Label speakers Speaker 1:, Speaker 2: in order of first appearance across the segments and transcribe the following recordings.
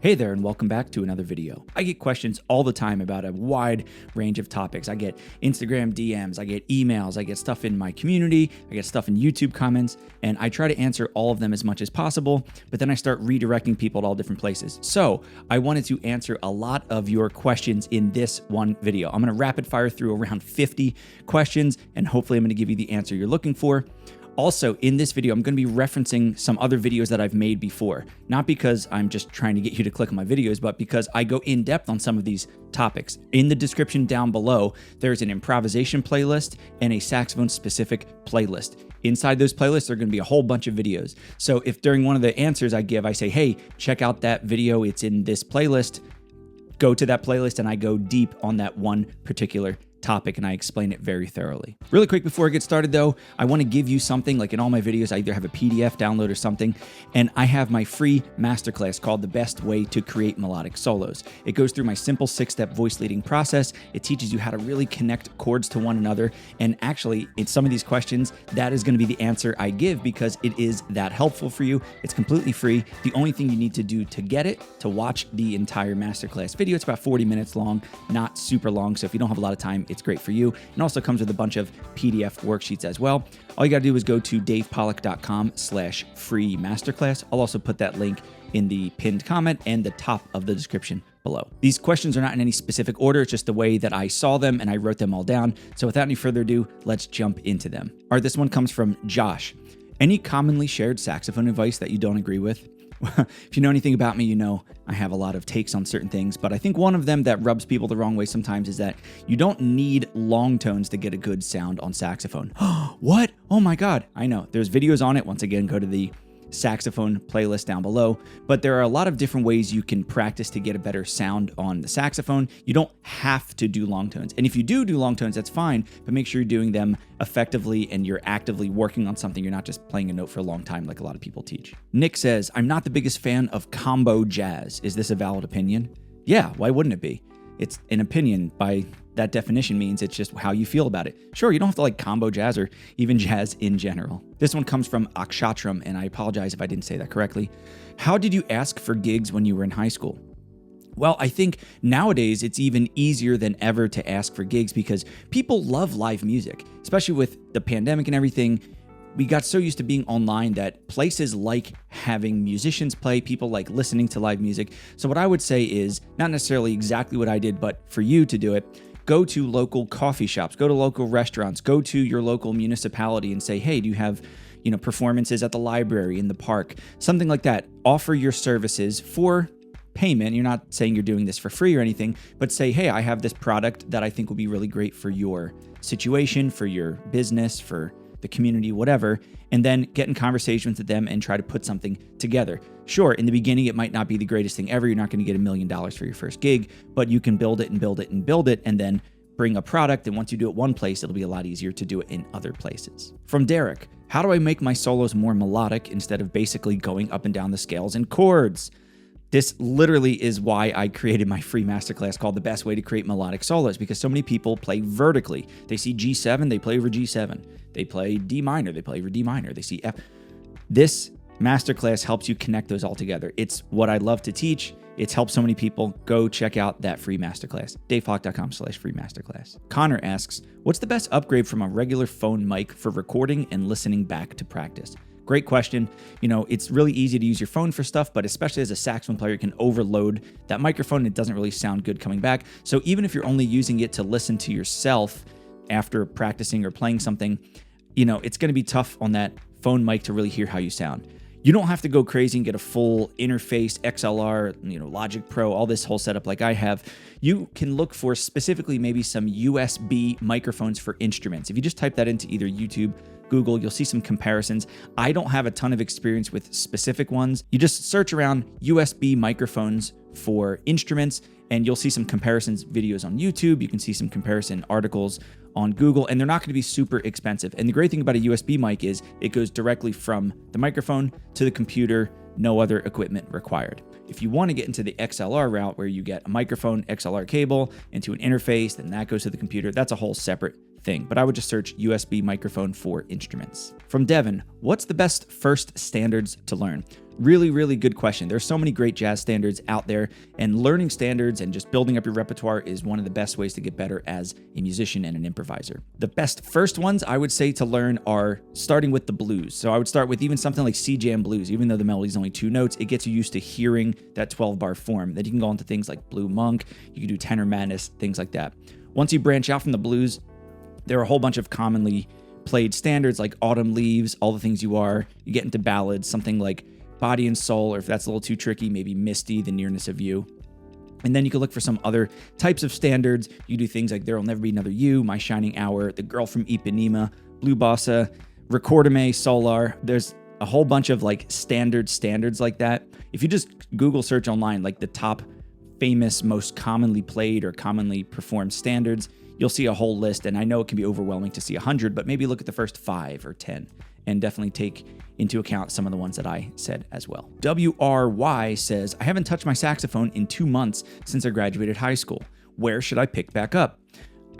Speaker 1: Hey there, and welcome back to another video. I get questions all the time about a wide range of topics. I get Instagram DMs, I get emails, I get stuff in my community, I get stuff in YouTube comments, and I try to answer all of them as much as possible, but then I start redirecting people to all different places. So I wanted to answer a lot of your questions in this one video. I'm gonna rapid fire through around 50 questions, and hopefully I'm gonna give you the answer you're looking for. Also, in this video, I'm going to be referencing some other videos that I've made before, not because I'm just trying to get you to click on my videos, but because I go in depth on some of these topics. In the description down below, there's an improvisation playlist and a saxophone specific playlist. Inside those playlists, there are going to be a whole bunch of videos. So if during one of the answers I give, I say, hey, check out that video, it's in this playlist, go to that playlist and I go deep on that one particular topic and I explain it very thoroughly. Really quick before I get started though, I want to give you something. Like in all my videos, I either have a PDF download or something, and I have my free masterclass called The Best Way to Create Melodic Solos. It goes through my simple 6-step voice leading process. It teaches you how to really connect chords to one another, and actually in some of these questions, that is going to be the answer I give because it is that helpful for you. It's completely free. The only thing you need to do to get it, to watch the entire masterclass video. It's about 40 minutes long, not super long, so if you don't have a lot of time, it's great for you. And also comes with a bunch of PDF worksheets as well. All you got to do is go to davepollack.com/free masterclass. I'll also put that link in the pinned comment and the top of the description below. These questions are not in any specific order. It's just the way that I saw them and I wrote them all down. So without any further ado, let's jump into them. All right, this one comes from Josh. Any commonly shared saxophone advice that you don't agree with? If you know anything about me, you know I have a lot of takes on certain things, but I think one of them that rubs people the wrong way sometimes is that you don't need long tones to get a good sound on saxophone. What? Oh my God. I know. There's videos on it. Once again, go to the saxophone playlist down below, but there are a lot of different ways you can practice to get a better sound on the saxophone. You don't have to do long tones. And if you do long tones, that's fine, but make sure you're doing them effectively and you're actively working on something. You're not just playing a note for a long time like a lot of people teach. Nick says, I'm not the biggest fan of combo jazz. Is this a valid opinion? Yeah, why wouldn't it be? It's an opinion. By that definition means it's just how you feel about it. Sure, you don't have to like combo jazz or even jazz in general. This one comes from Akshatram, and I apologize if I didn't say that correctly. How did you ask for gigs when you were in high school? Well, I think nowadays it's even easier than ever to ask for gigs because people love live music, especially with the pandemic and everything. We got so used to being online that places like having musicians play, people like listening to live music. So what I would say is not necessarily exactly what I did, but for you to do it, go to local coffee shops, go to local restaurants, go to your local municipality and say, hey, do you have performances at the library, in the park, something like that. Offer your services for payment. You're not saying you're doing this for free or anything, but say, hey, I have this product that I think will be really great for your situation, for your business, for the community, whatever, and then get in conversations with them and try to put something together. Sure, in the beginning, it might not be the greatest thing ever. You're not going to get $1 million for your first gig, but you can build it and build it and build it, and then bring a product. And once you do it one place, it'll be a lot easier to do it in other places. From Derek, how do I make my solos more melodic instead of basically going up and down the scales and chords? This literally is why I created my free masterclass called The Best Way to Create Melodic Solos, because so many people play vertically. They see G7, they play over G7. They play D minor, they play over D minor. They see F. This masterclass helps you connect those all together. It's what I love to teach. It's helped so many people. Go check out that free masterclass, davepollack.com/free masterclass. Connor asks, what's the best upgrade from a regular phone mic for recording and listening back to practice? Great question. It's really easy to use your phone for stuff, but especially as a saxophone player, you can overload that microphone. It doesn't really sound good coming back. So even if you're only using it to listen to yourself after practicing or playing something, it's going to be tough on that phone mic to really hear how you sound. You don't have to go crazy and get a full interface, XLR, Logic Pro, all this whole setup like I have. You can look for specifically maybe some USB microphones for instruments. If you just type that into either YouTube, Google, you'll see some comparisons. I don't have a ton of experience with specific ones. You just search around USB microphones for instruments and you'll see some comparisons videos on YouTube. You can see some comparison articles on Google, and they're not going to be super expensive. And the great thing about a USB mic is it goes directly from the microphone to the computer, no other equipment required. If you want to get into the XLR route where you get a microphone, XLR cable into an interface, then that goes to the computer, that's a whole separate thing. But I would just search USB microphone for instruments. From Devin, what's the best first standards to learn? Really, really good question. There's so many great jazz standards out there, and learning standards and just building up your repertoire is one of the best ways to get better as a musician and an improviser. The best first ones I would say to learn are starting with the blues. So I would start with even something like C-jam blues. Even though the melody is only 2 notes, it gets you used to hearing that 12-bar form. Then you can go on to things like Blue Monk, you can do Tenor Madness, things like that. Once you branch out from the blues, there are a whole bunch of commonly played standards like Autumn Leaves, All the Things You Are. You get into ballads, something like Body and Soul, or if that's a little too tricky, maybe Misty, The Nearness of You. And then you can look for some other types of standards. You do things like There'll Never Be Another You, My Shining Hour, The Girl from Ipanema, Blue Bossa, Recordame, Solar. There's a whole bunch of like standards like that. If you just Google search online, like the top famous, most commonly played or commonly performed standards, you'll see a whole list. And I know it can be overwhelming to see 100, but maybe look at the first 5 or 10 and definitely take into account some of the ones that I said as well. WRY says, I haven't touched my saxophone in 2 months since I graduated high school. Where should I pick back up?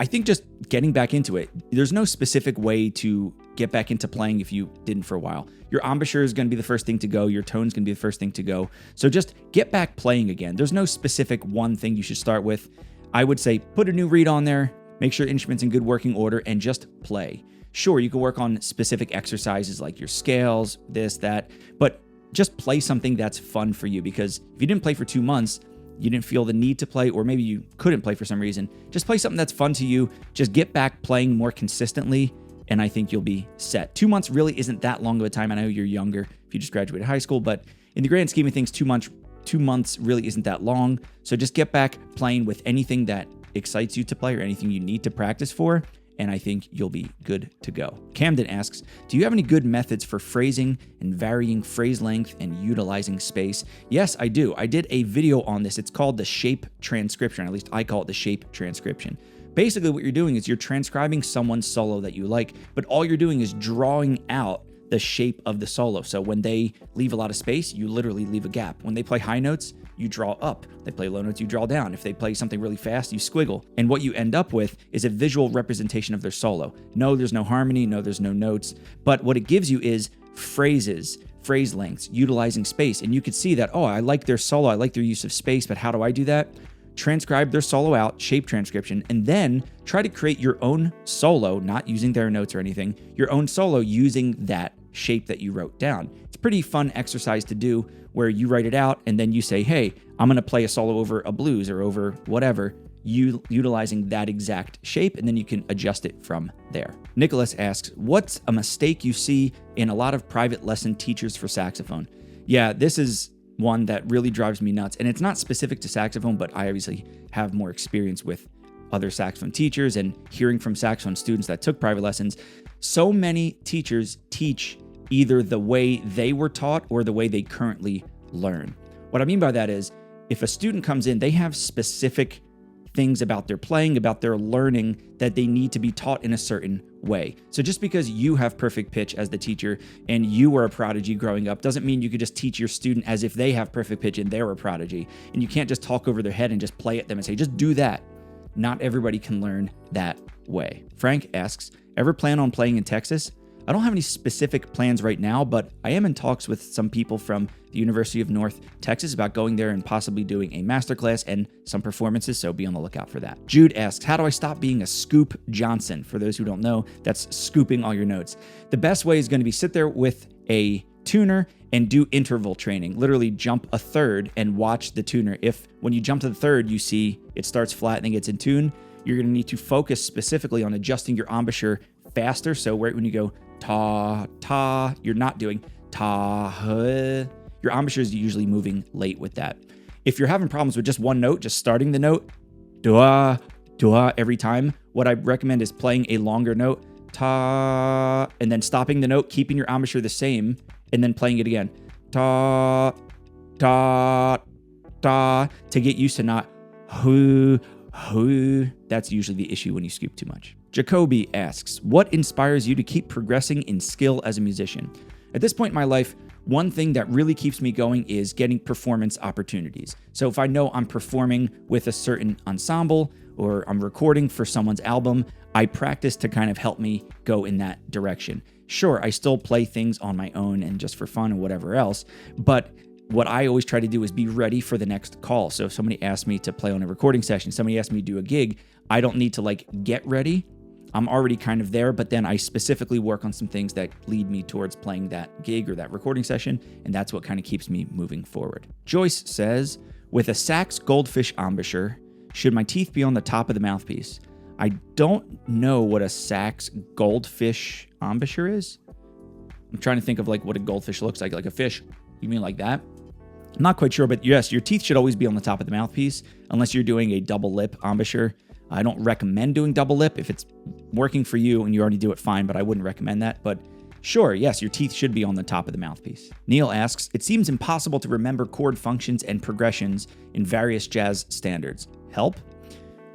Speaker 1: I think just getting back into it. There's no specific way to get back into playing if you didn't for a while. Your embouchure is going to be the first thing to go. Your tone's going to be the first thing to go. So just get back playing again. There's no specific one thing you should start with. I would say put a new reed on there, make sure the instrument's in good working order, and just play. Sure, you can work on specific exercises like your scales, this, that, but just play something that's fun for you, because if you didn't play for 2 months, you didn't feel the need to play, or maybe you couldn't play for some reason, just play something that's fun to you. Just get back playing more consistently, and I think you'll be set. 2 months really isn't that long of a time. I know you're younger if you just graduated high school, but in the grand scheme of things, 2 months really isn't that long. So just get back playing with anything that excites you to play or anything you need to practice for, and I think you'll be good to go. Camden asks, do you have any good methods for phrasing and varying phrase length and utilizing space? Yes, I do. I did a video on this. It's called the shape transcription. At least I call it the shape transcription. Basically, what you're doing is you're transcribing someone's solo that you like, but all you're doing is drawing out the shape of the solo. So when they leave a lot of space, you literally leave a gap. When they play high notes, you draw up. They play low notes, you draw down. If they play something really fast, you squiggle. And what you end up with is a visual representation of their solo. No, there's no harmony. No, there's no notes. But what it gives you is phrases, phrase lengths, utilizing space. And you could see that, oh, I like their solo. I like their use of space. But how do I do that? Transcribe their solo out, shape transcription, and then try to create your own solo, not using their notes or anything, your own solo using that shape that you wrote down. It's a pretty fun exercise to do where you write it out and then you say, hey, I'm going to play a solo over a blues or over whatever, utilizing that exact shape, and then you can adjust it from there. Nicholas asks, what's a mistake you see in a lot of private lesson teachers for saxophone? Yeah, this is one that really drives me nuts, and it's not specific to saxophone, but I obviously have more experience with other saxophone teachers and hearing from saxophone students that took private lessons. So many teachers teach either the way they were taught or the way they currently learn. What I mean by that is, if a student comes in, they have specific things about their playing, about their learning that they need to be taught in a certain way. So just because you have perfect pitch as the teacher and you were a prodigy growing up doesn't mean you could just teach your student as if they have perfect pitch and they're a prodigy. And you can't just talk over their head and just play at them and say, just do that. Not everybody can learn that way. Frank asks, ever plan on playing in Texas? I don't have any specific plans right now, but I am in talks with some people from the University of North Texas about going there and possibly doing a masterclass and some performances, so be on the lookout for that. Jude asks, how do I stop being a Scoop Johnson? For those who don't know, that's scooping all your notes. The best way is going to be sit there with a tuner and do interval training. Literally jump a third and watch the tuner. If when you jump to the third, you see it starts flat and then gets in tune, you're going to need to focus specifically on adjusting your embouchure faster. So when you go ta, ta, you're not doing ta, huh. Your embouchure is usually moving late with that. If you're having problems with just one note, just starting the note, dua, dua every time, what I recommend is playing a longer note, ta, and then stopping the note, keeping your embouchure the same, and then playing it again, ta, ta, ta, to get used to not hu, hu. That's usually the issue when you scoop too much. Jacoby asks, what inspires you to keep progressing in skill as a musician? At this point in my life, one thing that really keeps me going is getting performance opportunities. So if I know I'm performing with a certain ensemble or I'm recording for someone's album, I practice to kind of help me go in that direction. Sure, I still play things on my own and just for fun and whatever else, but what I always try to do is be ready for the next call. So if somebody asks me to play on a recording session, somebody asks me to do a gig, I don't need to like get ready. I'm already kind of there, but then I specifically work on some things that lead me towards playing that gig or that recording session, and that's what kind of keeps me moving forward. Joyce says, with a sax Goldfish embouchure, should my teeth be on the top of the mouthpiece? I don't know what a sax Goldfish embouchure is. I'm trying to think of like what a goldfish looks like a fish. You mean like that? I'm not quite sure, but yes, your teeth should always be on the top of the mouthpiece unless you're doing a double lip embouchure. I don't recommend doing double lip. If it's working for you and you already do it, fine, but I wouldn't recommend that. But sure, yes, your teeth should be on the top of the mouthpiece. Neil asks, it seems impossible to remember chord functions and progressions in various jazz standards. Help?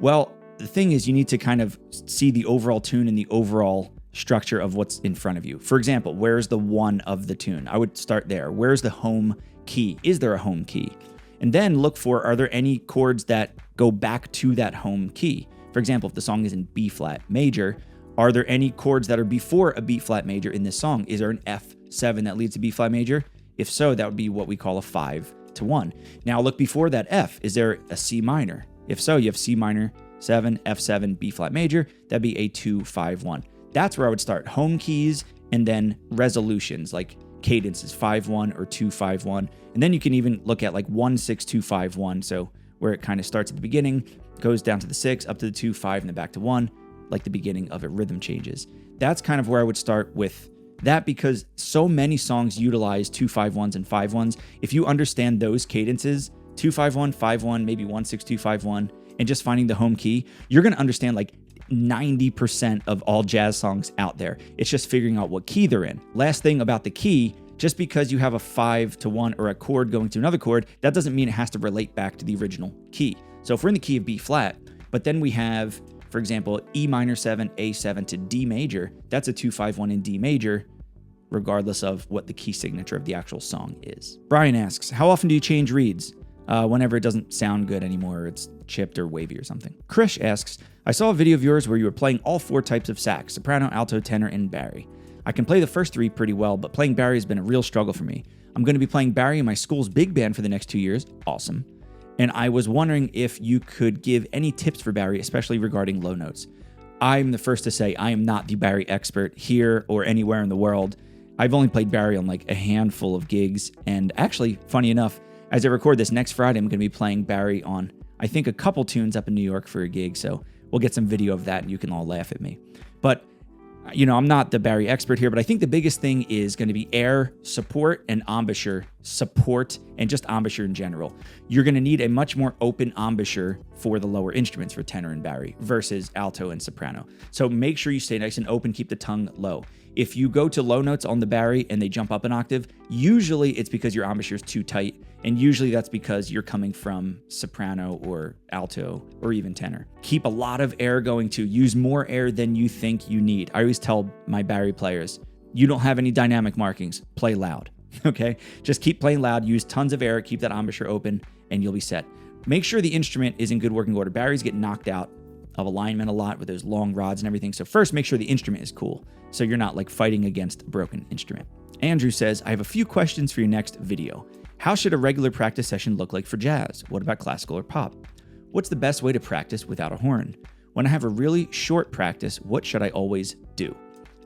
Speaker 1: Well, the thing is you need to kind of see the overall tune and the overall structure of what's in front of you. For example, where's the one of the tune? I would start there. Where's the home key? Is there a home key? And then look for, are there any chords that go back to that home key? For example, if the song is in B flat major, are there any chords that are before a B flat major in this song? Is there an F7 that leads to B flat major? If so, that would be what we call a 5-1. Now look before that F. Is there a C minor? If so, you have C minor 7, F7, B flat major. That'd be a 2-5-1. That's where I would start. Home keys and then resolutions like cadences 5-1 or 2-5-1. And then you can even look at like 1-6-2-5-1. So where it kind of starts at the beginning, goes down to the 6, up to the 2, 5, and then back to 1, like the beginning of a rhythm changes. That's kind of where I would start with that because so many songs utilize 2-5-1s and 5-1s. If you understand those cadences, 2-5-1, 5-1, maybe 1-6-2-5-1, and just finding the home key, you're going to understand like 90% of all jazz songs out there. It's just figuring out what key they're in. Last thing about the key, just because you have a 5-1 or a chord going to another chord, that doesn't mean it has to relate back to the original key. So if we're in the key of B flat, but then we have, for example, E minor 7, A7 to D major, that's a 2-5-1 in D major, regardless of what the key signature of the actual song is. Brian asks, how often do you change reeds? Whenever it doesn't sound good anymore, or it's chipped or wavy or something. Krish asks, I saw a video of yours where you were playing all 4 types of sax, soprano, alto, tenor, and bari. I can play the first 3 pretty well, but playing bari has been a real struggle for me. I'm going to be playing bari in my school's big band for the next 2 years. Awesome. And I was wondering if you could give any tips for bari, especially regarding low notes. I'm the first to say I am not the bari expert here or anywhere in the world. I've only played bari on like a handful of gigs, and actually, funny enough, as I record this next Friday, I'm going to be playing bari on, I think, a couple tunes up in New York for a gig, so we'll get some video of that and you can all laugh at me. But, I'm not the bari expert here, but I think the biggest thing is going to be air support and embouchure support and just embouchure in general. You're going to need a much more open embouchure for the lower instruments for tenor and bari versus alto and soprano. So make sure you stay nice and open, keep the tongue low. If you go to low notes on the bari and they jump up an octave, usually it's because your embouchure is too tight. And usually that's because you're coming from soprano or alto or even tenor. Keep a lot of air going too. Use more air than you think you need. I always tell my bari players, you don't have any dynamic markings, play loud, okay? Just keep playing loud, use tons of air, keep that embouchure open, and you'll be set. Make sure the instrument is in good working order. Baris get knocked out of alignment a lot with those long rods and everything. So first, make sure the instrument is cool, so you're not like fighting against a broken instrument. Andrew says, I have a few questions for your next video. How should a regular practice session look like for jazz? What about classical or pop? What's the best way to practice without a horn? When I have a really short practice, what should I always do?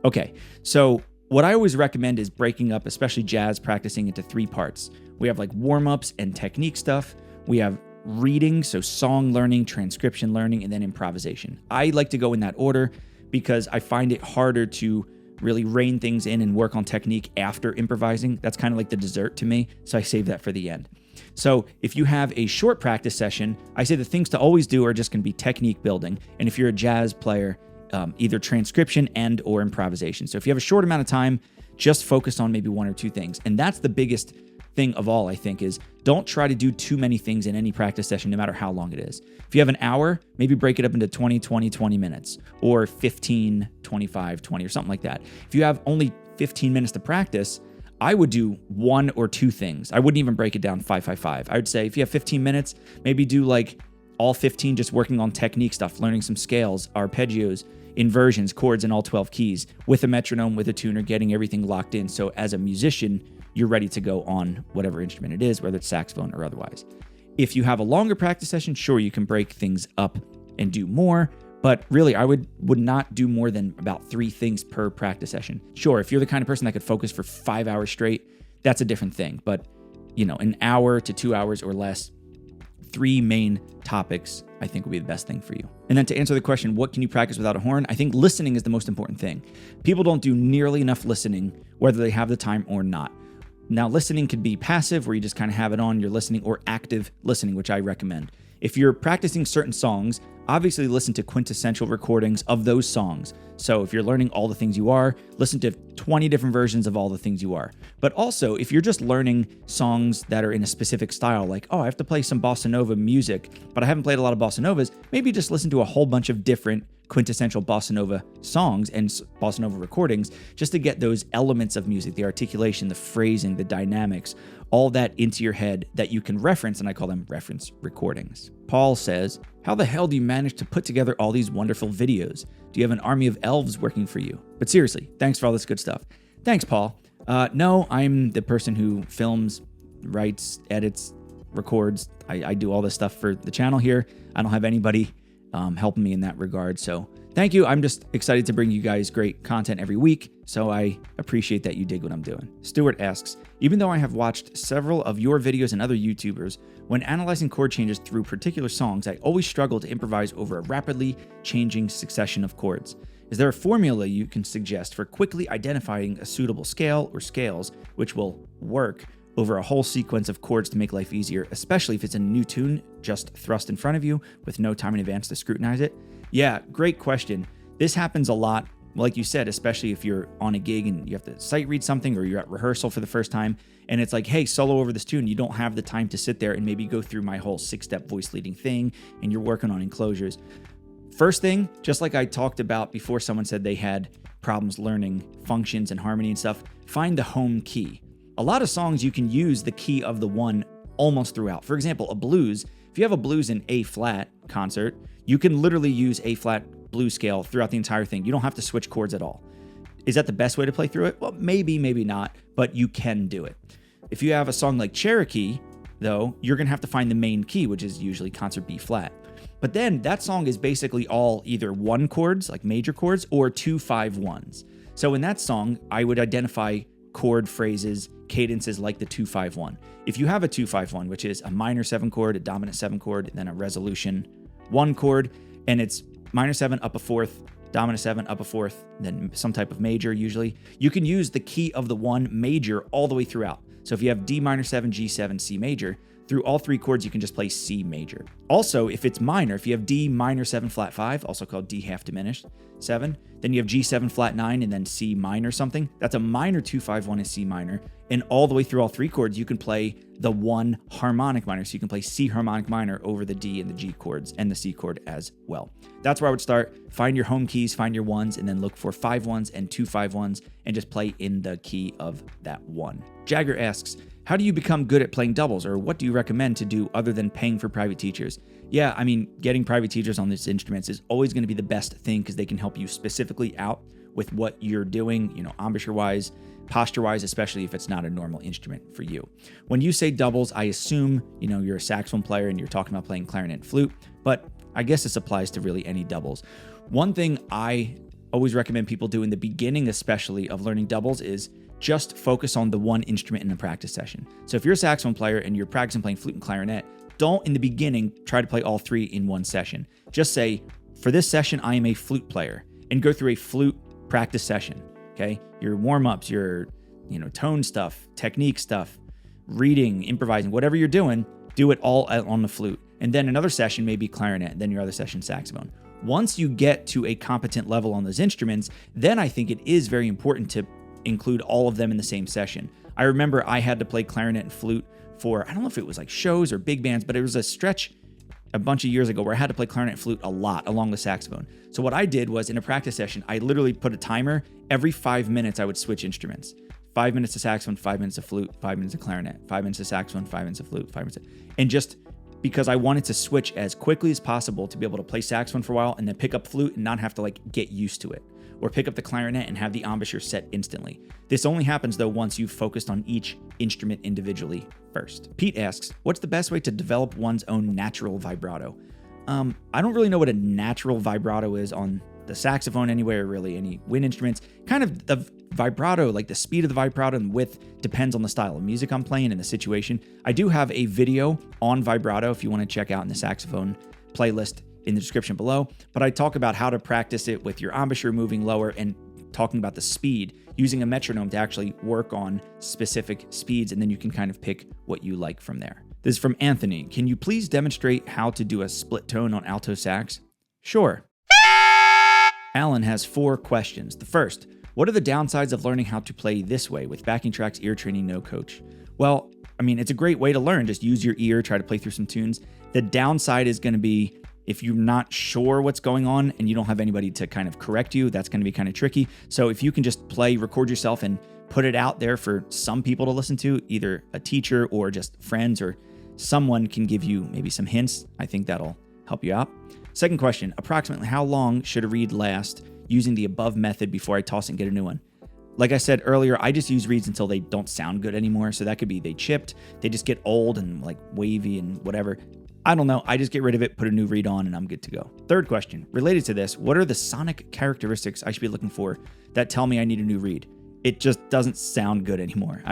Speaker 1: Okay, so what I always recommend is breaking up, especially jazz practicing, into 3 parts. We have like warm-ups and technique stuff. We have reading, so song learning, transcription learning, and then improvisation. I like to go in that order because I find it harder to really rein things in and work on technique after improvising. That's kind of like the dessert to me, so I save that for the end. So if you have a short practice session, I say the things to always do are just going to be technique building. And if you're a jazz player, either transcription and or improvisation. So if you have a short amount of time, just focus on maybe 1 or 2 things. And that's the biggest thing of all, I think, is don't try to do too many things in any practice session, no matter how long it is. If you have an hour, maybe break it up into 20 minutes, or 15, 25, 20, or something like that. If you have only 15 minutes to practice, I would do 1 or 2 things. I wouldn't even break it down 5-5-5. I would say if you have 15 minutes, maybe do like all 15 just working on technique stuff, learning some scales, arpeggios, inversions, chords in all 12 keys, with a metronome, with a tuner, getting everything locked in. So as a musician, you're ready to go on whatever instrument it is, whether it's saxophone or otherwise. If you have a longer practice session, sure, you can break things up and do more. But really, I would not do more than about 3 things per practice session. Sure, if you're the kind of person that could focus for 5 hours straight, that's a different thing. But, an hour to 2 hours or less, 3 main topics, I think would be the best thing for you. And then to answer the question, what can you practice without a horn? I think listening is the most important thing. People don't do nearly enough listening, whether they have the time or not. Now, listening could be passive, where you just kind of have it on, you're listening, or active listening, which I recommend. If you're practicing certain songs, obviously listen to quintessential recordings of those songs. So if you're learning All the Things You Are, listen to 20 different versions of All the Things You Are. But also, if you're just learning songs that are in a specific style, like, I have to play some bossa nova music, but I haven't played a lot of bossa novas, maybe just listen to a whole bunch of different quintessential bossa nova songs and bossa nova recordings, just to get those elements of music, the articulation, the phrasing, the dynamics, all that into your head that you can reference, and I call them reference recordings. Paul says, how the hell do you manage to put together all these wonderful videos? Do you have an army of elves working for you? But seriously, thanks for all this good stuff. Thanks, Paul. No, I'm the person who films, writes, edits, records. I do all this stuff for the channel here. I don't have anybody helping me in that regard. So thank you. I'm just excited to bring you guys great content every week. So I appreciate that you dig what I'm doing. Stuart asks, even though I have watched several of your videos and other YouTubers, when analyzing chord changes through particular songs, I always struggle to improvise over a rapidly changing succession of chords. Is there a formula you can suggest for quickly identifying a suitable scale or scales which will work over a whole sequence of chords to make life easier, especially if it's a new tune just thrust in front of you with no time in advance to scrutinize it? Yeah, great question. This happens a lot, like you said, especially if you're on a gig and you have to sight read something, or you're at rehearsal for the first time and it's like, hey, solo over this tune. You don't have the time to sit there and maybe go through my whole 6-step voice leading thing, and you're working on enclosures. First thing, just like I talked about before, someone said they had problems learning functions and harmony and stuff, find the home key. A lot of songs you can use the key of the one almost throughout. For example, a blues, if you have a blues in A flat concert, you can literally use A flat blues scale throughout the entire thing. You don't have to switch chords at all. Is that the best way to play through it? Well, maybe, maybe not, but you can do it. If you have a song like Cherokee, though, you're going to have to find the main key, which is usually concert B flat. But then that song is basically all either 1 chords, like major chords, or 2 5-1s. So in that song, I would identify chord phrases, cadences like the 2-5-1. If you have a 2-5-1, which is a minor 7 chord, a dominant 7 chord, and then a resolution 1 chord, and it's minor 7 up a 4th, dominant 7 up a 4th, then some type of major usually, you can use the key of the 1 major all the way throughout. So if you have D minor 7, G7, C major, through all 3 chords, you can just play C major. Also, if it's minor, if you have D minor 7 flat 5, also called D half diminished 7, then you have G7 flat 9 and then C minor something. That's a minor 2-5-1 in C minor. And all the way through all 3 chords, you can play the 1 harmonic minor. So you can play C harmonic minor over the D and the G chords and the C chord as well. That's where I would start. Find your home keys, find your 1s, and then look for 5-1s and 2-5-1s and just play in the key of that 1. Jagger asks, how do you become good at playing doubles, or what do you recommend to do other than paying for private teachers? Yeah, I mean, getting private teachers on these instruments is always going to be the best thing because they can help you specifically out with what you're doing, embouchure-wise, posture-wise, especially if it's not a normal instrument for you. When you say doubles, I assume, you're a saxophone player and you're talking about playing clarinet and flute, but I guess this applies to really any doubles. One thing I always recommend people do in the beginning, especially of learning doubles, is just focus on the one instrument in a practice session. So if you're a saxophone player and you're practicing playing flute and clarinet, don't in the beginning try to play all 3 in one session. Just say, for this session, I am a flute player, and go through a flute practice session. Okay, your warm-ups, your tone stuff, technique stuff, reading, improvising, whatever you're doing, do it all on the flute. And then another session may be clarinet, then your other session saxophone. Once you get to a competent level on those instruments, then I think it is very important to include all of them in the same session. I remember I had to play clarinet and flute for, I don't know if it was like shows or big bands, but it was a stretch a bunch of years ago where I had to play clarinet and flute a lot along with saxophone. So what I did was, in a practice session, I literally put a timer. Every 5 minutes I would switch instruments. 5 minutes of saxophone, 5 minutes of flute, 5 minutes of clarinet, 5 minutes of saxophone, 5 minutes of flute, 5 minutes and just because I wanted to switch as quickly as possible to be able to play saxophone for a while and then pick up flute and not have to get used to it, or pick up the clarinet and have the embouchure set instantly. This only happens though once you've focused on each instrument individually first. Pete asks, what's the best way to develop one's own natural vibrato? I don't really know what a natural vibrato is on the saxophone anyway, or really any wind instruments. Kind of the vibrato, like the speed of the vibrato and width, depends on the style of music I'm playing and the situation. I do have a video on vibrato if you want to check out in the saxophone playlist in the description below, but I talk about how to practice it with your embouchure moving lower and talking about the speed, using a metronome to actually work on specific speeds, and then you can kind of pick what you like from there. This is from Anthony. Can you please demonstrate how to do a split tone on alto sax? Sure. Alan has 4 questions. The first, what are the downsides of learning how to play this way with backing tracks, ear training, no coach? Well, I mean, it's a great way to learn. Just use your ear, try to play through some tunes. The downside is going to be if you're not sure what's going on and you don't have anybody to kind of correct you, that's going to be kind of tricky. So if you can just record yourself and put it out there for some people to listen to, either a teacher or just friends, or someone can give you maybe some hints, I think that'll help you out. Second question, approximately how long should a reed last using the above method before I toss and get a new one? Like I said earlier, I just use reeds until they don't sound good anymore. So that could be they chipped, they just get old and wavy and whatever. I don't know. I just get rid of it, put a new reed on, and I'm good to go. Third question, related to this, what are the sonic characteristics I should be looking for that tell me I need a new reed? It just doesn't sound good anymore.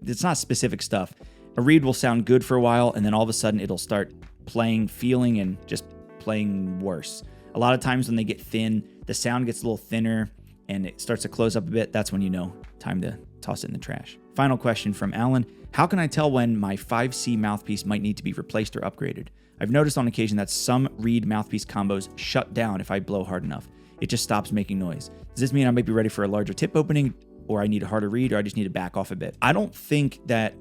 Speaker 1: It's not specific stuff. A reed will sound good for a while, and then all of a sudden it'll start feeling, and just playing worse. A lot of times when they get thin, the sound gets a little thinner, and it starts to close up a bit. That's when you know, time to toss it in the trash. Final question from Alan. How can I tell when my 5C mouthpiece might need to be replaced or upgraded? I've noticed on occasion that some reed mouthpiece combos shut down if I blow hard enough. It just stops making noise. Does this mean I might be ready for a larger tip opening, or I need a harder reed, or I just need to back off a bit? I don't think that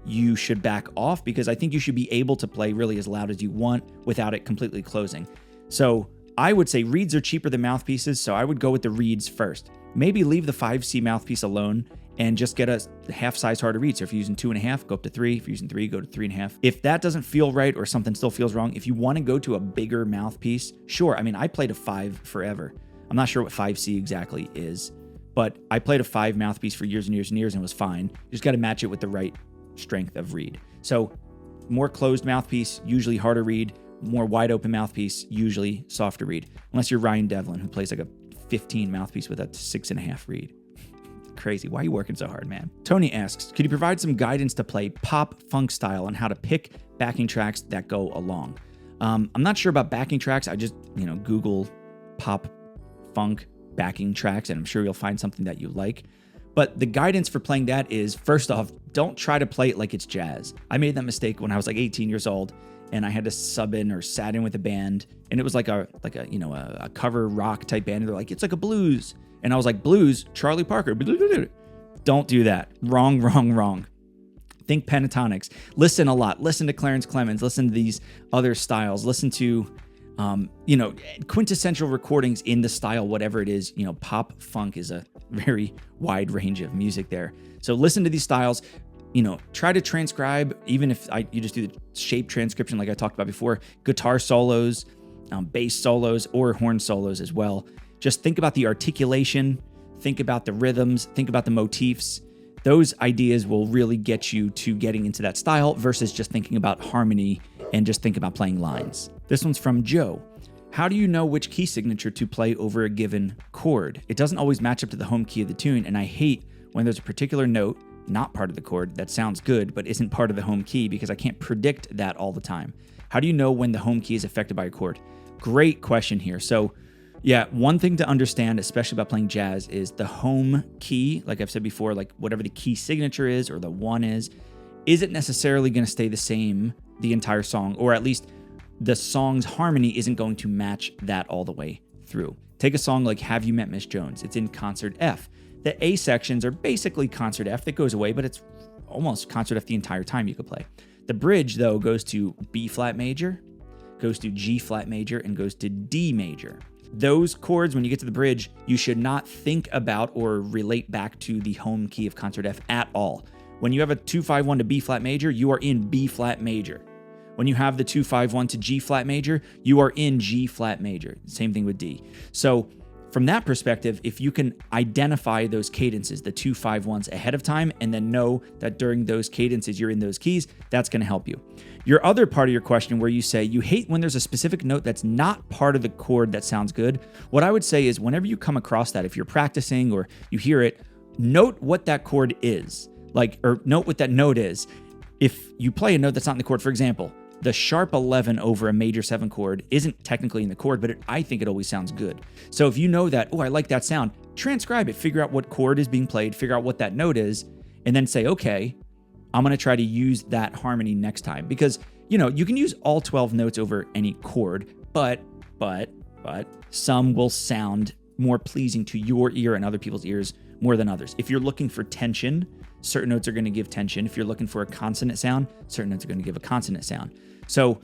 Speaker 1: you should back off, because I think you should be able to play really as loud as you want without it completely closing. So I would say reeds are cheaper than mouthpieces, so I would go with the reeds first. Maybe leave the 5C mouthpiece alone and just get a half size harder reed. So if you're using 2.5, go up to 3. If you're using 3, go to 3.5. If that doesn't feel right or something still feels wrong, if you want to go to a bigger mouthpiece, sure. I mean, I played a 5 forever. I'm not sure what 5C exactly is, but I played a 5 mouthpiece for years and years and years and it was fine. You just got to match it with the right strength of reed. So more closed mouthpiece, usually harder reed. More wide open mouthpiece, usually softer reed. Unless you're Ryan Devlin, who plays like a 15 mouthpiece with a 6.5 reed. Crazy. Why are you working so hard, man? Tony asks, could you provide some guidance to play pop funk style on how to pick backing tracks that go along? I'm not sure about backing tracks. I just, Google pop funk backing tracks, and I'm sure you'll find something that you like. But the guidance for playing that is, first off, don't try to play it like it's jazz. I made that mistake when I was 18 years old, and I had to sub in or sat in with a band, and it was like a cover rock type band. And they're like, it's like a blues. And I was like, blues, Charlie Parker. Don't do that. Wrong. Think pentatonics. Listen a lot. Listen to Clarence Clemens. Listen to these other styles. Listen to, quintessential recordings in the style, whatever it is. Pop funk is a very wide range of music there. So listen to these styles. Try to transcribe, even if you just do the shape transcription like I talked about before, guitar solos, bass solos, or horn solos as well. Just think about the articulation, think about the rhythms, think about the motifs. Those ideas will really get you to getting into that style versus just thinking about harmony and just think about playing lines. This one's from Joe. How do you know which key signature to play over a given chord? It doesn't always match up to the home key of the tune, and I hate when there's a particular note not part of the chord that sounds good but isn't part of the home key, because I can't predict that all the time. How do you know when the home key is affected by a chord? Great question here. So yeah, one thing to understand, especially about playing jazz, is the home key, like I've said before, like whatever the key signature is or the one isn't necessarily going to stay the same the entire song, or at least the song's harmony isn't going to match that all the way through. Take a song like Have You Met Miss Jones? It's in concert F. The A sections are basically concert F. That goes away, but it's almost concert F the entire time you could play. The bridge, though, goes to B flat major, goes to G flat major, and goes to D major. Those chords, when you get to the bridge, you should not think about or relate back to the home key of concert F at all. When you have a 2-5-1 to B flat major, you are in B flat major. When you have the 2-5-1 to G flat major, you are in G flat major. Same thing with D. So from that perspective, if you can identify those cadences, the 2-5-1s ahead of time, and then know that during those cadences you're in those keys, that's going to help you. Your other part of your question where you say you hate when there's a specific note that's not part of the chord that sounds good, what I would say is whenever you come across that, if you're practicing or you hear it, note what that chord is, or note what that note is. If you play a note that's not in the chord, for example, the sharp 11 over a major 7 chord isn't technically in the chord, but I think it always sounds good. So if you know that, I like that sound, transcribe it, figure out what chord is being played, figure out what that note is, and then say, okay, I'm going to try to use that harmony next time. Because, you can use all 12 notes over any chord, but some will sound more pleasing to your ear and other people's ears more than others. If you're looking for tension, certain notes are going to give tension. If you're looking for a consonant sound, certain notes are going to give a consonant sound. So,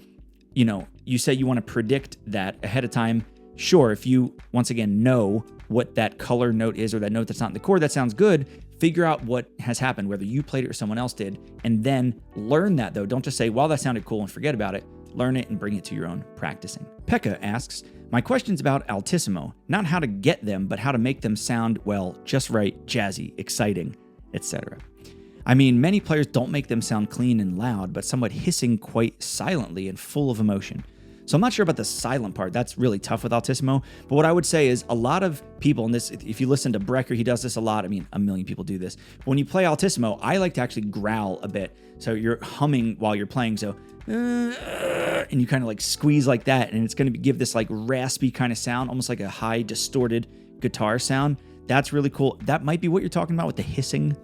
Speaker 1: you say you want to predict that ahead of time. Sure, if you, once again, know what that color note is or that note that's not in the chord that sounds good, figure out what has happened, whether you played it or someone else did, and then learn that, though. Don't just say, well, that sounded cool and forget about it. Learn it and bring it to your own practicing. Pekka asks, my question's about altissimo, not how to get them, but how to make them sound, just right, jazzy, exciting, etc. I mean, many players don't make them sound clean and loud, but somewhat hissing quite silently and full of emotion. So I'm not sure about the silent part. That's really tough with altissimo. But what I would say is a lot of people, and this, if you listen to Brecker, he does this a lot. I mean, a million people do this. But when you play altissimo, I like to actually growl a bit. So you're humming while you're playing. So, and you kind of like squeeze like that. And it's going to give this like raspy kind of sound, almost like a high distorted guitar sound. That's really cool. That might be what you're talking about with the hissing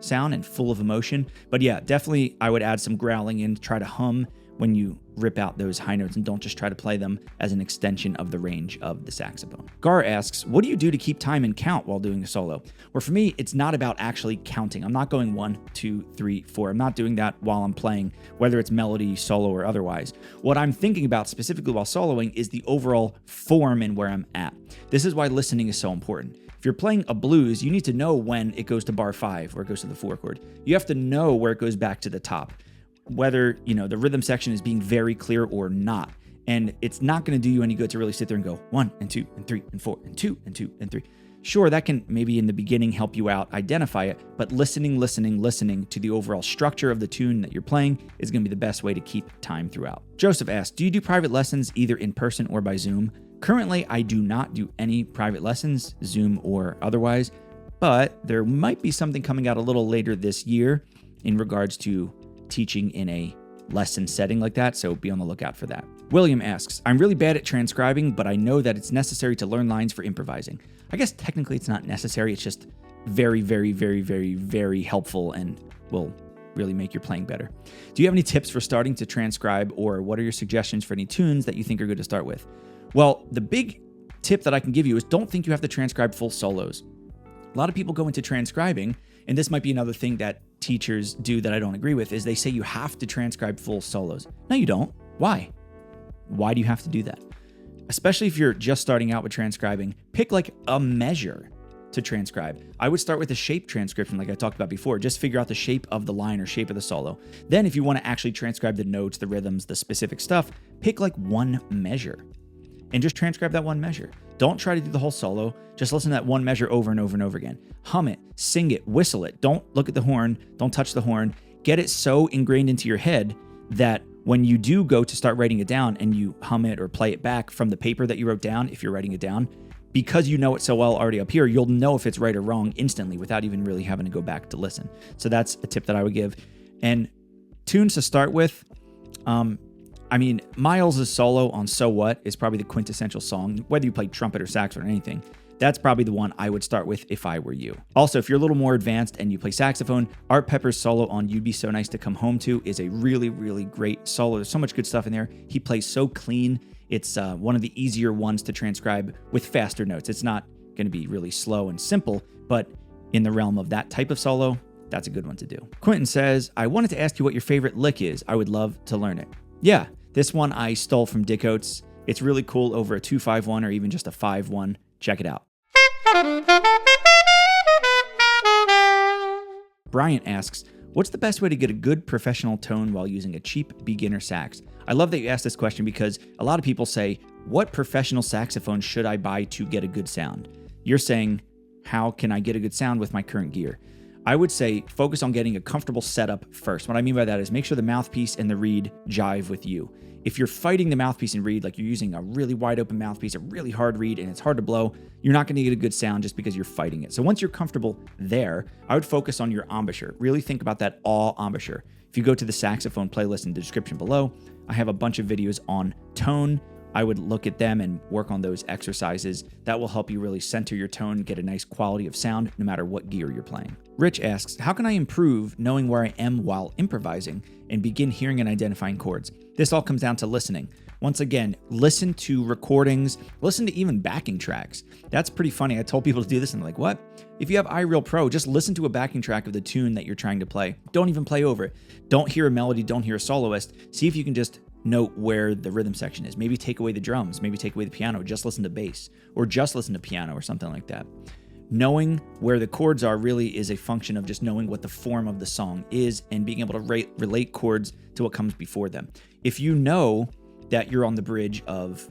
Speaker 1: sound and full of emotion. But yeah, definitely I would add some growling in, try to hum when you rip out those high notes and don't just try to play them as an extension of the range of the saxophone. Gar asks, what do you do to keep time and count while doing a solo? Well, for me, it's not about actually counting. I'm not going 1, 2, 3, 4. I'm not doing that while I'm playing, whether it's melody, solo, or otherwise. What I'm thinking about specifically while soloing is the overall form and where I'm at. This is why listening is so important. If you're playing a blues, you need to know when it goes to bar 5 or it goes to the 4 chord. You have to know where it goes back to the top, whether, the rhythm section is being very clear or not. And it's not going to do you any good to really sit there and go 1 and 2 and 3 and 4 and 2 and 2 and 3. Sure, that can maybe in the beginning help you out, identify it, but listening to the overall structure of the tune that you're playing is going to be the best way to keep time throughout. Joseph asks, do you do private lessons either in person or by Zoom? Currently, I do not do any private lessons, Zoom or otherwise, but there might be something coming out a little later this year in regards to teaching in a lesson setting like that, so be on the lookout for that. William asks, I'm really bad at transcribing, but I know that it's necessary to learn lines for improvising. I guess technically it's not necessary, it's just very, very, very, very, very helpful and will really make your playing better. Do you have any tips for starting to transcribe, or what are your suggestions for any tunes that you think are good to start with? Well, the big tip that I can give you is don't think you have to transcribe full solos. A lot of people go into transcribing, and this might be another thing that teachers do that I don't agree with, is they say you have to transcribe full solos. No, you don't. Why? Why do you have to do that? Especially if you're just starting out with transcribing, pick like a measure to transcribe. I would start with a shape transcription like I talked about before. Just figure out the shape of the line or shape of the solo. Then if you want to actually transcribe the notes, the rhythms, the specific stuff, pick like one measure and just transcribe that one measure. Don't try to do the whole solo. Just listen to that one measure over and over and over again. Hum it, sing it, whistle it. Don't look at the horn. Don't touch the horn. Get it so ingrained into your head that when you do go to start writing it down and you hum it or play it back from the paper that you wrote down, if you're writing it down, because you know it so well already up here, you'll know if it's right or wrong instantly without even really having to go back to listen. So that's a tip that I would give. And tunes to start with, Miles' solo on So What is probably the quintessential song, whether you play trumpet or saxophone or anything. That's probably the one I would start with if I were you. Also, if you're a little more advanced and you play saxophone, Art Pepper's solo on You'd Be So Nice to Come Home To is a really, really great solo. There's so much good stuff in there. He plays so clean. It's one of the easier ones to transcribe with faster notes. It's not going to be really slow and simple, but in the realm of that type of solo, that's a good one to do. Quentin says, I wanted to ask you what your favorite lick is. I would love to learn it. Yeah, this one I stole from Dick Oates. It's really cool over a 2-5-1 or even just a 5-1. Check it out. Brian asks, What's the best way to get a good professional tone while using a cheap beginner sax? I love that you asked this question because a lot of people say, what professional saxophone should I buy to get a good sound? You're saying, how can I get a good sound with my current gear? I would say focus on getting a comfortable setup first. What I mean by that is make sure the mouthpiece and the reed jive with you. If you're fighting the mouthpiece and reed, like you're using a really wide open mouthpiece, a really hard reed, and it's hard to blow, you're not going to get a good sound just because you're fighting it. So once you're comfortable there, I would focus on your embouchure. Really think about that all embouchure. If you go to the saxophone playlist in the description below, I have a bunch of videos on tone. I would look at them and work on those exercises. That will help you really center your tone, get a nice quality of sound, no matter what gear you're playing. Rich asks, how can I improve knowing where I am while improvising and begin hearing and identifying chords? This all comes down to listening. Once again, listen to recordings, listen to even backing tracks. That's pretty funny. I told people to do this and they're like, what? If you have iReal Pro, just listen to a backing track of the tune that you're trying to play. Don't even play over it. Don't hear a melody, don't hear a soloist. See if you can just note where the rhythm section is. Maybe take away the drums, maybe take away the piano, just listen to bass, or just listen to piano or something like that. Knowing where the chords are really is a function of just knowing what the form of the song is and being able to relate chords to what comes before them. If you know that you're on the bridge of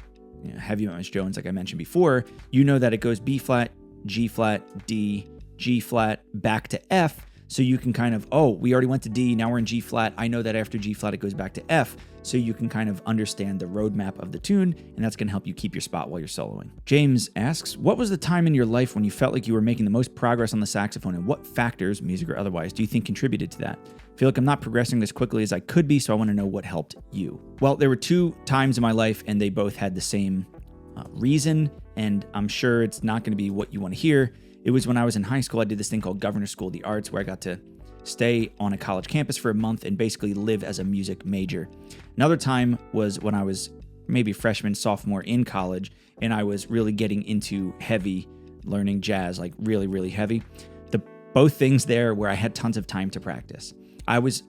Speaker 1: Heavy Mountains Jones, like I mentioned before, you know that it goes B flat, G flat, D, G flat, back to F. So you can kind of, oh, we already went to D, now we're in G flat. I know that after G flat, it goes back to F. So you can kind of understand the roadmap of the tune, and that's going to help you keep your spot while you're soloing. James asks, what was the time in your life when you felt like you were making the most progress on the saxophone, and what factors, music or otherwise, do you think contributed to that? I feel like I'm not progressing as quickly as I could be, so I want to know what helped you. Well, there were two times in my life, and they both had the same reason, and I'm sure it's not going to be what you want to hear. It was when I was in high school. I did this thing called Governor's School of the Arts, where I got to stay on a college campus for a month and basically live as a music major. Another time was when I was maybe freshman, sophomore in college, and I was really getting into heavy learning jazz, like really, really heavy. Both things there where I had tons of time to practice. I was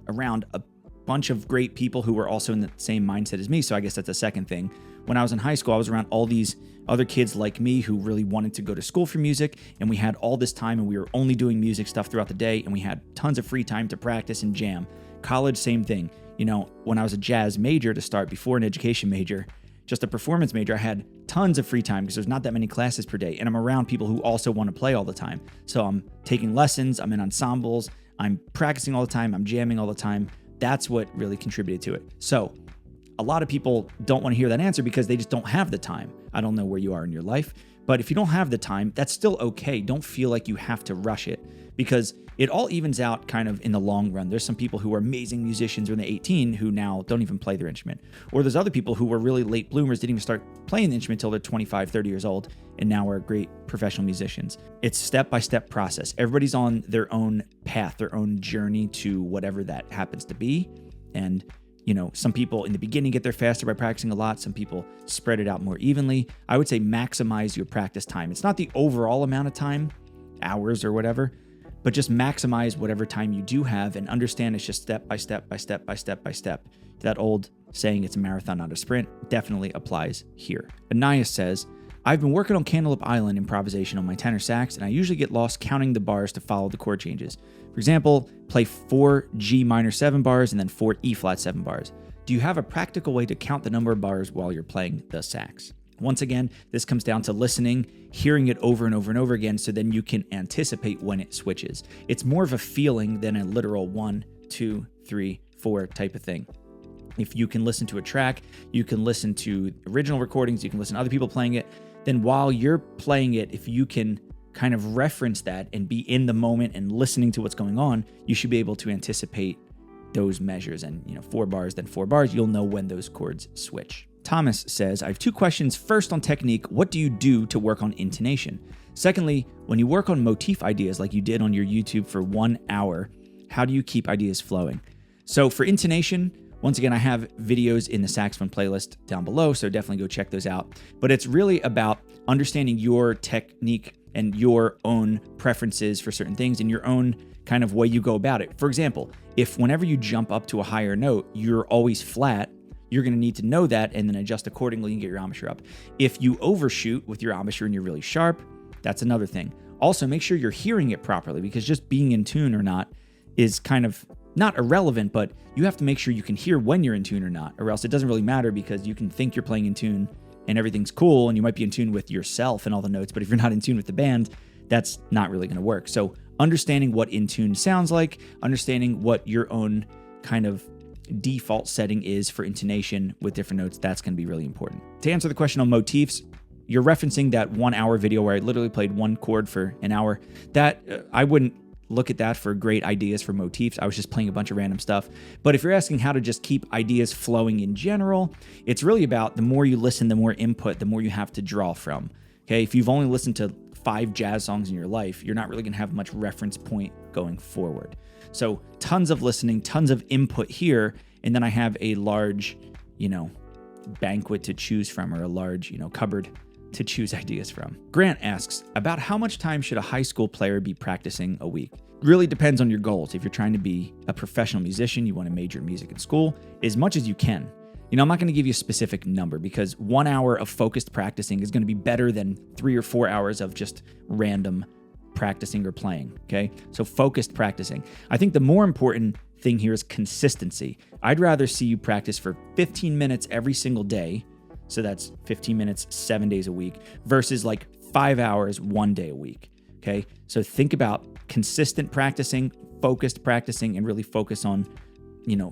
Speaker 1: around a bunch of great people who were also in the same mindset as me, so I guess that's a second thing. When I was in high school, I was around all these other kids like me who really wanted to go to school for music, and we had all this time and we were only doing music stuff throughout the day, and we had tons of free time to practice and jam. College, same thing. When I was a jazz major to start, before an education major, just a performance major, I had tons of free time because there's not that many classes per day, and I'm around people who also want to play all the time. So I'm taking lessons, I'm in ensembles, I'm practicing all the time, I'm jamming all the time. That's what really contributed to it. So a lot of people don't want to hear that answer because they just don't have the time. I don't know where you are in your life, but if you don't have the time, that's still okay. Don't feel like you have to rush it because it all evens out kind of in the long run. There's some people who are amazing musicians when they're 18 who now don't even play their instrument. Or there's other people who were really late bloomers, didn't even start playing the instrument until they're 25, 30 years old, and now are great professional musicians. It's step-by-step process. Everybody's on their own path, their own journey to whatever that happens to be. And some people in the beginning get there faster by practicing a lot. Some people spread it out more evenly. I would say maximize your practice time. It's not the overall amount of time, hours or whatever, but just maximize whatever time you do have and understand it's just step by step by step by step by step. That old saying, it's a marathon, not a sprint, definitely applies here. Anais says, I've been working on Cantaloupe Island improvisation on my tenor sax, and I usually get lost counting the bars to follow the chord changes. For example, play 4 G minor 7 bars and then 4 E flat 7 bars. Do you have a practical way to count the number of bars while you're playing the sax? Once again, this comes down to listening, hearing it over and over and over again, so then you can anticipate when it switches. It's more of a feeling than a literal 1, 2, 3, 4 type of thing. If you can listen to a track, you can listen to original recordings, you can listen to other people playing it, then while you're playing it, if you can kind of reference that and be in the moment and listening to what's going on, you should be able to anticipate those measures. And 4 bars, then 4 bars, you'll know when those chords switch. Thomas says, I have 2 questions. First, on technique, what do you do to work on intonation? Secondly, when you work on motif ideas like you did on your YouTube for 1 hour, how do you keep ideas flowing? So for intonation, once again, I have videos in the saxophone playlist down below, so definitely go check those out. But it's really about understanding your technique and your own preferences for certain things and your own kind of way you go about it. For example, if whenever you jump up to a higher note, you're always flat, you're going to need to know that and then adjust accordingly and get your embouchure up. If you overshoot with your embouchure and you're really sharp, that's another thing. Also, make sure you're hearing it properly, because just being in tune or not is kind of not irrelevant, but you have to make sure you can hear when you're in tune or not, or else it doesn't really matter, because you can think you're playing in tune and everything's cool and you might be in tune with yourself and all the notes, but if you're not in tune with the band, that's not really going to work. So understanding what in tune sounds like, understanding what your own kind of default setting is for intonation with different notes, that's going to be really important. To answer the question on motifs, you're referencing that 1 hour video where I literally played one chord for an hour. That I wouldn't look at that for great ideas for motifs. I was just playing a bunch of random stuff. But if you're asking how to just keep ideas flowing in general, it's really about the more you listen, the more input, the more you have to draw from. Okay, if you've only listened to 5 jazz songs in your life, you're not really going to have much reference point going forward. So tons of listening, tons of input here, and then I have a large, banquet to choose from, or a large, cupboard to choose ideas from. Grant asks, about how much time should a high school player be practicing a week? Really depends on your goals. If you're trying to be a professional musician, you want to major in music in school, as much as you can. I'm not going to give you a specific number, because 1 hour of focused practicing is going to be better than 3 or 4 hours of just random practicing or playing, okay? So focused practicing. I think the more important thing here is consistency. I'd rather see you practice for 15 minutes every single day, so that's 15 minutes 7 days a week, versus like 5 hours 1 day a week, okay? So think about consistent practicing, focused practicing, and really focus on,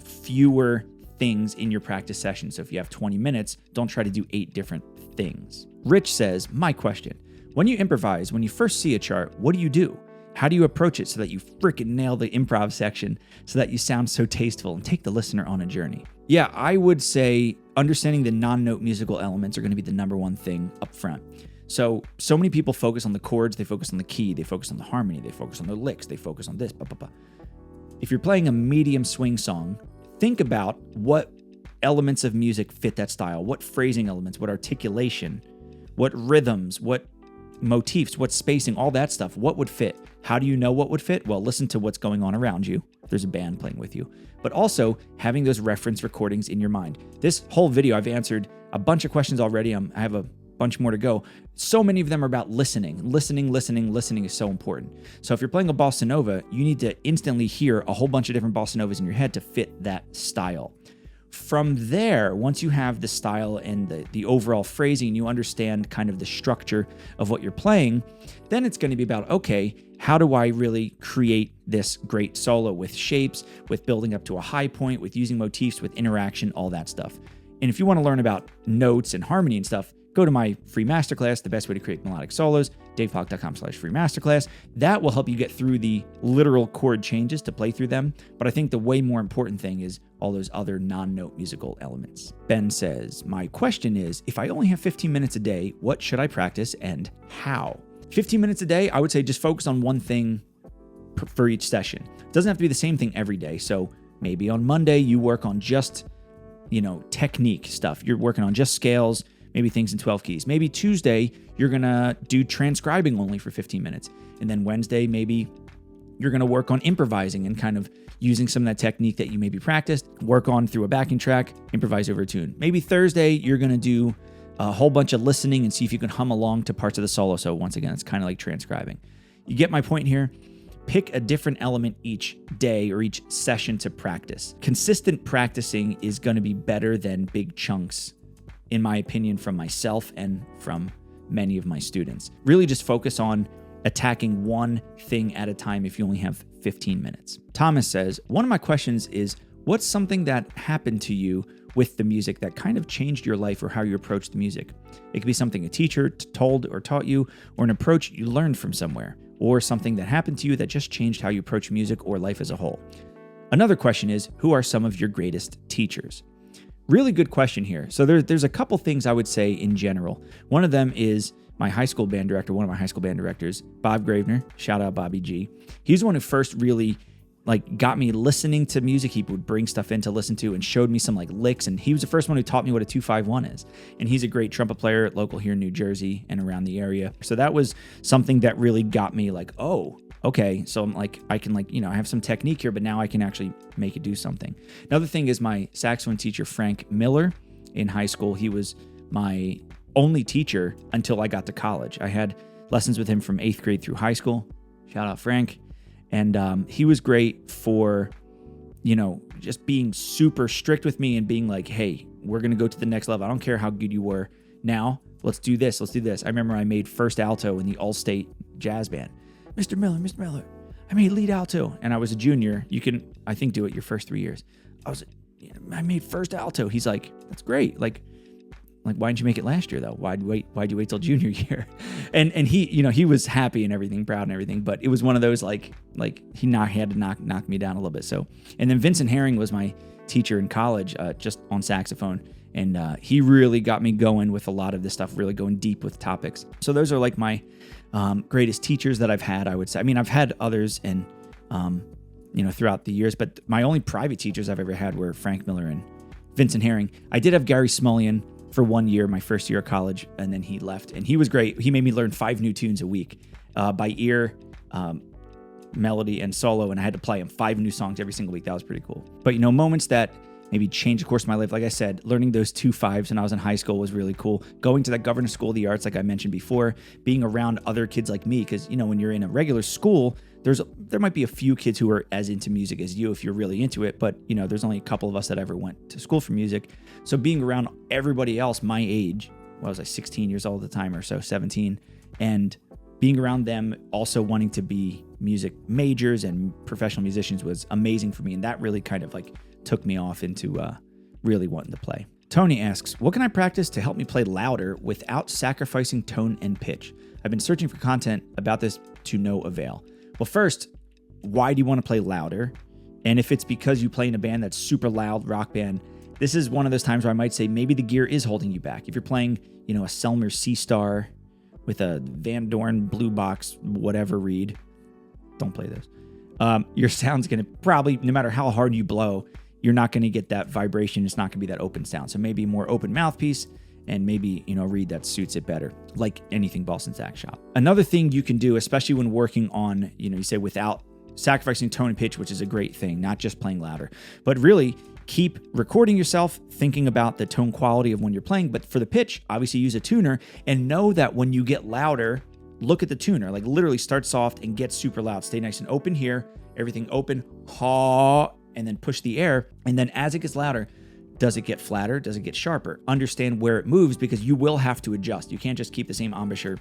Speaker 1: fewer things in your practice session. So if you have 20 minutes, don't try to do 8 different things. Rich says, my question, when you improvise, when you first see a chart, what do? How do you approach it so that you freaking nail the improv section so that you sound so tasteful and take the listener on a journey? Yeah, I would say understanding the non-note musical elements are going to be the number one thing up front. So many people focus on the chords, they focus on the key, they focus on the harmony, they focus on the licks, they focus on this, blah, blah, blah. If you're playing a medium swing song, think about what elements of music fit that style, what phrasing elements, what articulation, what rhythms, what motifs, what spacing, all that stuff, what would fit? How do you know what would fit? Well, listen to what's going on around you, if there's a band playing with you, but also having those reference recordings in your mind. This whole video, I've answered a bunch of questions already. I have a bunch more to go. So many of them are about listening. Listening is so important. So if you're playing a bossa nova, you need to instantly hear a whole bunch of different bossa novas in your head to fit that style. From there, once you have the style and the overall phrasing, you understand kind of the structure of what you're playing, then it's going to be about, okay, how do I really create this great solo with shapes, with building up to a high point, with using motifs, with interaction, all that stuff. And if you want to learn about notes and harmony and stuff, go to my free masterclass, The Best Way to Create Melodic Solos, davepollack.com/free masterclass. That will help you get through the literal chord changes to play through them. But I think the way more important thing is all those other non-note musical elements. Ben says, my question is, if I only have 15 minutes a day, what should I practice and how? 15 minutes a day, I would say just focus on one thing for each session. It doesn't have to be the same thing every day. So maybe on Monday, you work on just, technique stuff. You're working on just scales, maybe things in 12 keys. Maybe Tuesday, you're going to do transcribing only for 15 minutes. And then Wednesday, maybe you're going to work on improvising and kind of using some of that technique that you maybe practiced, work on through a backing track, improvise over a tune. Maybe Thursday, you're going to do a whole bunch of listening and see if you can hum along to parts of the solo. So once again, it's kind of like transcribing. You get my point here? Pick a different element each day or each session to practice. Consistent practicing is going to be better than big chunks, in my opinion, from myself and from many of my students. Really just focus on attacking one thing at a time if you only have 15 minutes. Thomas says, one of my questions is, what's something that happened to you with the music that kind of changed your life or how you approach the music? It could be something a teacher told or taught you, or an approach you learned from somewhere, or something that happened to you that just changed how you approach music or life as a whole. Another question is, who are some of your greatest teachers? Really good question here. So there's a couple things I would say in general. One of them is my high school band director, one of my high school band directors, Bob Gravener. Shout out Bobby G. He's the one who first really got me listening to music. He would bring stuff in to listen to and showed me some licks. And he was the first one who taught me what a 2-5-1 is. And he's a great trumpet player, local here in New Jersey and around the area. So that was something that really got me oh, okay. So I'm I can I have some technique here, but now I can actually make it do something. Another thing is my saxophone teacher, Frank Miller, in high school. He was my only teacher until I got to college. I had lessons with him from 8th grade through high school. Shout out Frank. And he was great for, just being super strict with me and being like, hey, we're going to go to the next level. I don't care how good you were. Now, let's do this. Let's do this. I remember I made first alto in the All-State Jazz Band. Mr. Miller, I made lead alto. And I was a junior. You can, I think, do it your first 3 years. I made first alto. He's like, that's great. Like, why didn't you make it last year, though? Why'd you wait till junior year? And he, he was happy and everything, proud and everything. But it was one of those, like he had to knock me down a little bit. So, and then Vincent Herring was my teacher in college, just on saxophone. And he really got me going with a lot of this stuff, really going deep with topics. So those are like my greatest teachers that I've had, I would say. I mean, I've had others and, throughout the years, but my only private teachers I've ever had were Frank Miller and Vincent Herring. I did have Gary Smullian for 1 year, my first year of college, and then he left. And he was great. He made me learn 5 new tunes a week by ear, melody, and solo, and I had to play them 5 new songs every single week. That was pretty cool. But, moments that maybe changed the course of my life, like I said, learning those 2 5s when I was in high school was really cool. Going to that Governor School of the Arts, like I mentioned before, being around other kids like me, because, when you're in a regular school, there might be a few kids who are as into music as you if you're really into it, but there's only a couple of us that ever went to school for music. So being around everybody else my age, I was like 16 years old at the time or so, 17, and being around them also wanting to be music majors and professional musicians was amazing for me, and that really kind of like took me off into really wanting to play. Tony asks, what can I practice to help me play louder without sacrificing tone and pitch? I've been searching for content about this to no avail. Well, first, why do you want to play louder? And if it's because you play in a band that's super loud, rock band, this is one of those times where I might say maybe the gear is holding you back. If you're playing, a Selmer C-Star with a Van Dorn Blue Box, whatever reed, don't play those. Your sound's going to probably, no matter how hard you blow, you're not going to get that vibration. It's not going to be that open sound. So maybe a more open mouthpiece and maybe, a reed that suits it better, like anything Boston Sax shop. Another thing you can do, especially when working on, you say without sacrificing tone and pitch, which is a great thing, not just playing louder, but really keep recording yourself, thinking about the tone quality of when you're playing. But for the pitch, obviously use a tuner and know that when you get louder, look at the tuner, like literally start soft and get super loud. Stay nice and open here, everything open, ha, and then push the air. And then as it gets louder, does it get flatter? Does it get sharper? Understand where it moves because you will have to adjust. You can't just keep the same embouchure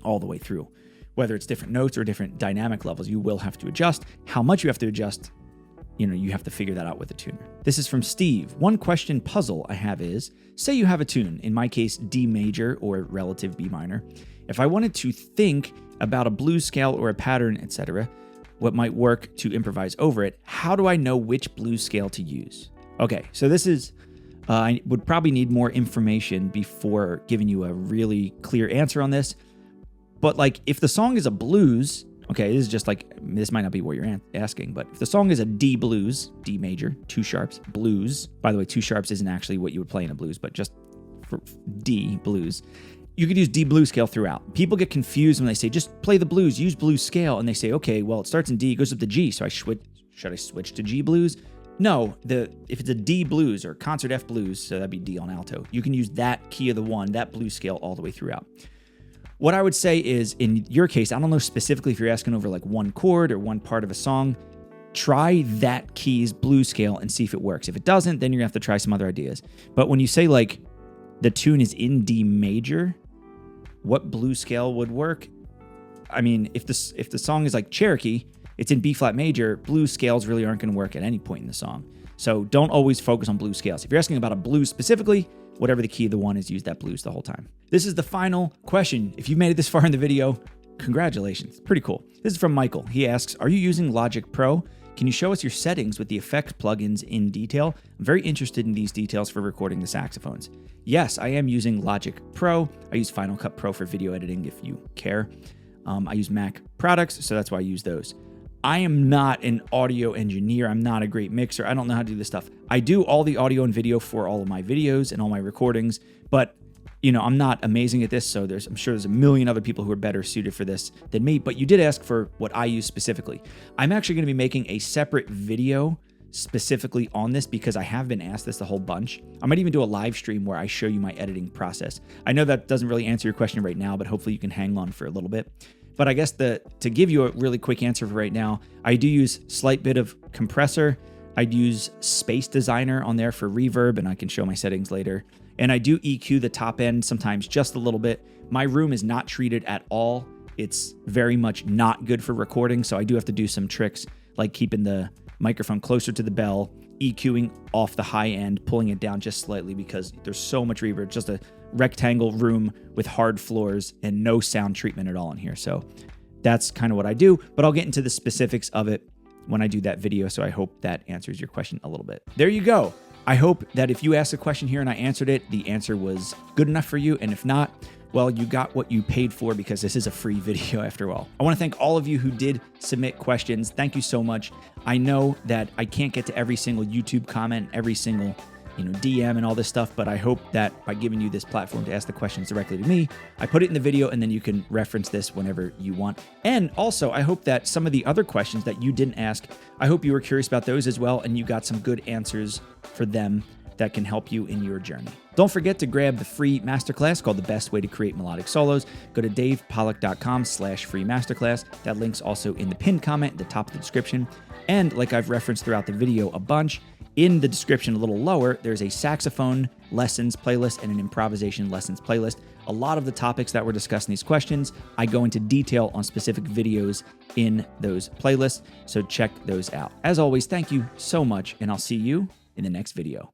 Speaker 1: all the way through. Whether it's different notes or different dynamic levels, you will have to adjust. How much you have to adjust, you have to figure that out with the tuner. This is from Steve. One question puzzle I have is, say you have a tune, in my case, D major or relative B minor. If I wanted to think about a blues scale or a pattern, etc., what might work to improvise over it, how do I know which blues scale to use? Okay, so this is, I would probably need more information before giving you a really clear answer on this. But like, if the song is a blues, okay, this might not be what you're asking, but if the song is a D blues, D major, 2 sharps, blues, by the way, 2 sharps isn't actually what you would play in a blues, but just for D blues, you could use D blues scale throughout. People get confused when they say, just play the blues, use blues scale. And they say, okay, well, it starts in D, it goes up to G. So should I switch to G blues? No, if it's a D blues or concert F blues, so that'd be D on alto, you can use that key of the 1, that blues scale all the way throughout. What I would say is, in your case, I don't know specifically if you're asking over like one chord or one part of a song, try that key's blues scale and see if it works. If it doesn't, then you're gonna have to try some other ideas. But when you say like the tune is in D major, what blues scale would work? I mean, if the song is like Cherokee, it's in B flat major, blues scales really aren't going to work at any point in the song. So don't always focus on blues scales. If you're asking about a blues specifically, whatever the key of the 1 is, use that blues the whole time. This is the final question. If you've made it this far in the video, congratulations. Pretty cool. This is from Michael. He asks, are you using Logic Pro? Can you show us your settings with the effects plugins in detail? I'm very interested in these details for recording the saxophones. Yes, I am using Logic Pro. I use Final Cut Pro for video editing if you care. I use Mac products, so that's why I use those. I am not an audio engineer. I'm not a great mixer. I don't know how to do this stuff. I do all the audio and video for all of my videos and all my recordings, but I'm not amazing at this, so I'm sure there's a million other people who are better suited for this than me, but you did ask for what I use specifically. I'm actually going to be making a separate video specifically on this because I have been asked this a whole bunch. I might even do a live stream where I show you my editing process. I know that doesn't really answer your question right now, but hopefully you can hang on for a little bit. But I guess to give you a really quick answer for right now, I do use slight bit of compressor. I'd use Space Designer on there for reverb, and I can show my settings later. And I do EQ the top end sometimes just a little bit. My room is not treated at all. It's very much not good for recording, so I do have to do some tricks like keeping the microphone closer to the bell, EQing off the high end, pulling it down just slightly because there's so much reverb. Just a rectangle room with hard floors and no sound treatment at all in here. So that's kind of what I do, but I'll get into the specifics of it when I do that video. So I hope that answers your question a little bit. There you go. I hope that if you asked a question here and I answered it, the answer was good enough for you. And if not, well, you got what you paid for because this is a free video after all. I want to thank all of you who did submit questions. Thank you so much. I know that I can't get to every single YouTube comment, every single DM and all this stuff, but I hope that by giving you this platform to ask the questions directly to me, I put it in the video and then you can reference this whenever you want. And also, I hope that some of the other questions that you didn't ask, I hope you were curious about those as well and you got some good answers for them that can help you in your journey. Don't forget to grab the free masterclass called The Best Way to Create Melodic Solos. Go to davepollack.com/free masterclass. That link's also in the pinned comment at the top of the description. And like I've referenced throughout the video a bunch, in the description a little lower, there's a saxophone lessons playlist and an improvisation lessons playlist. A lot of the topics that were discussed in these questions, I go into detail on specific videos in those playlists, so check those out. As always, thank you so much, and I'll see you in the next video.